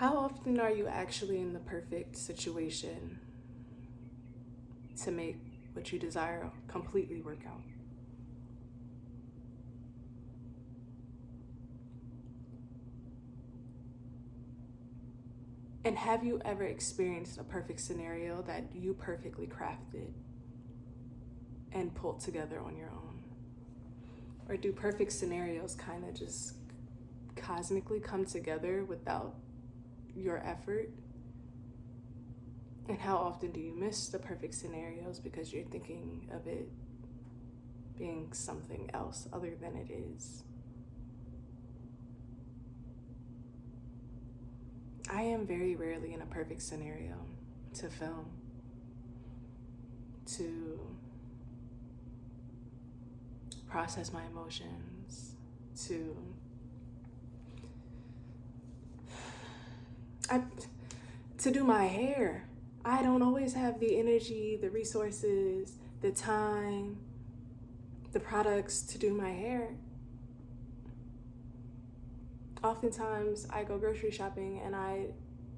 How often are you actually in the perfect situation to make what you desire completely work out? And have you ever experienced a perfect scenario that you perfectly crafted and pulled together on your own? Or do perfect scenarios kind of just cosmically come together without your effort? And how often do you miss the perfect scenarios because you're thinking of it being something else other than it is? I am very rarely in a perfect scenario to film, to process my emotions, to do my hair. I don't always have the energy, the resources, the time, the products to do my hair. Oftentimes I go grocery shopping and I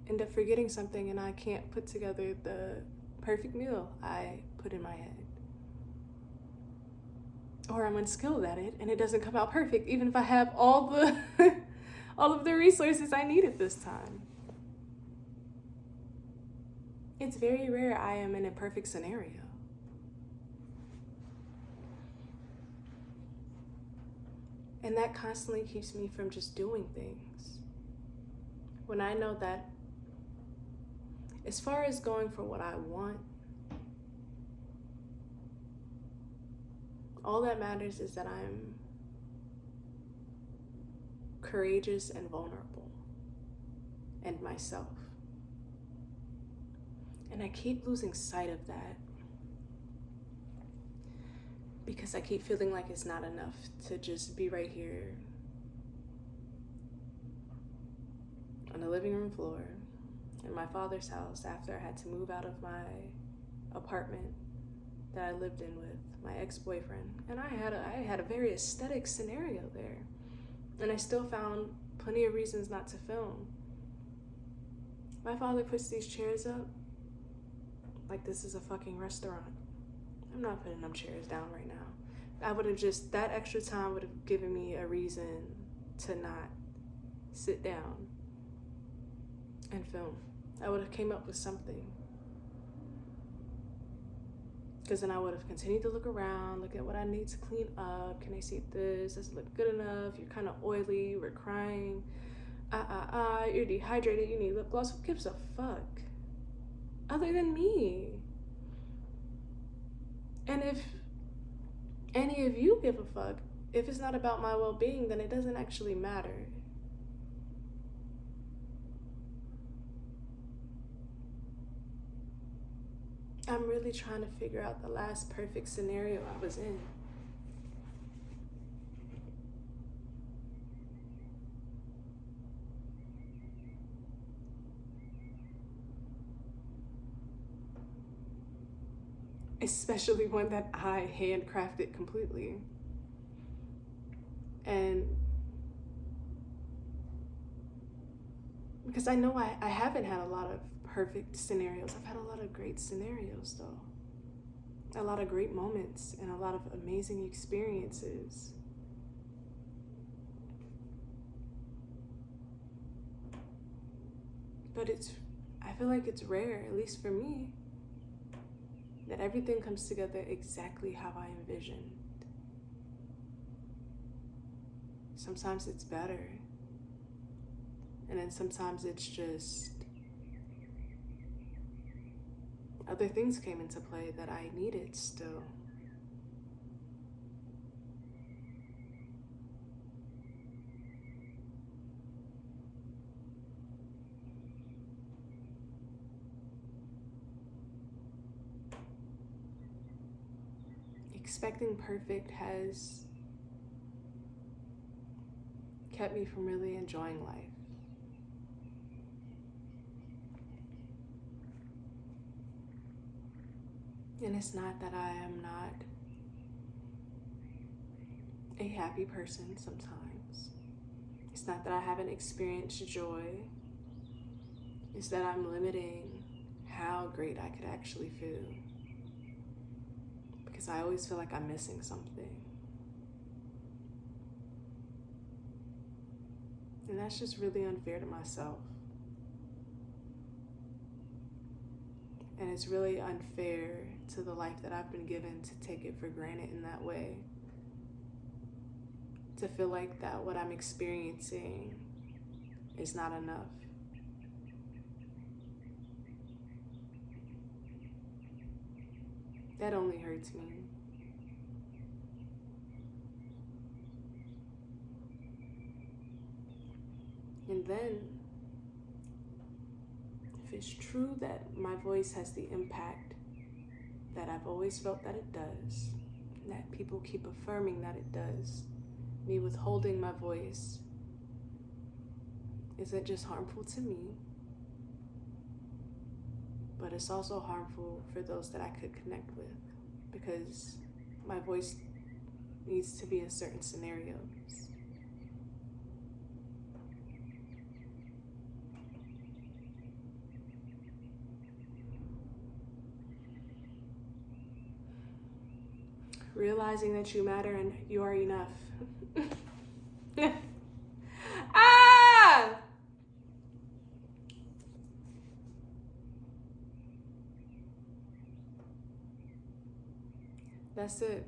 end up forgetting something and I can't put together the perfect meal I put in my head. Or I'm unskilled at it and it doesn't come out perfect, even if I have all the all of the resources I need at this time. It's very rare I am in a perfect scenario. And that constantly keeps me from just doing things. When I know that as far as going for what I want, all that matters is that I'm courageous and vulnerable and myself. And I keep losing sight of that because I keep feeling like it's not enough to just be right here on the living room floor in my father's house after I had to move out of my apartment that I lived in with my ex-boyfriend. And I had a very aesthetic scenario there. And I still found plenty of reasons not to film. My father puts these chairs up like this is a fucking restaurant. I'm not putting them chairs down right now. I would have just, that extra time would have given me a reason to not sit down and film. I would have came up with something. Because then I would have continued to look around, look at what I need to clean up. Can I see this? Does it look good enough? You're kind of oily, you were crying. You're dehydrated, you need lip gloss. Who gives a fuck? Other than me. And if any of you give a fuck, if it's not about my well-being, then it doesn't actually matter. I'm really trying to figure out the last perfect scenario I was in. Especially one that I handcrafted completely. And because I know I haven't had a lot of perfect scenarios. I've had a lot of great scenarios though. A lot of great moments and a lot of amazing experiences. But I feel like it's rare, at least for me, that everything comes together exactly how I envisioned. Sometimes it's better. And then sometimes it's just other things came into play that I needed still. Expecting perfect has kept me from really enjoying life. And it's not that I am not a happy person sometimes. It's not that I haven't experienced joy. is that I'm limiting how great I could actually feel. Because I always feel like I'm missing something. And that's just really unfair to myself. And it's really unfair to the life that I've been given to take it for granted in that way. To feel like that what I'm experiencing is not enough. That only hurts me. And then, if it's true that my voice has the impact that I've always felt that it does, and that people keep affirming that it does, me withholding my voice, is it just harmful to me? But it's also harmful for those that I could connect with, because my voice needs to be in certain scenarios. Realizing that you matter and you are enough. Ah! That's it.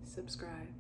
Subscribe.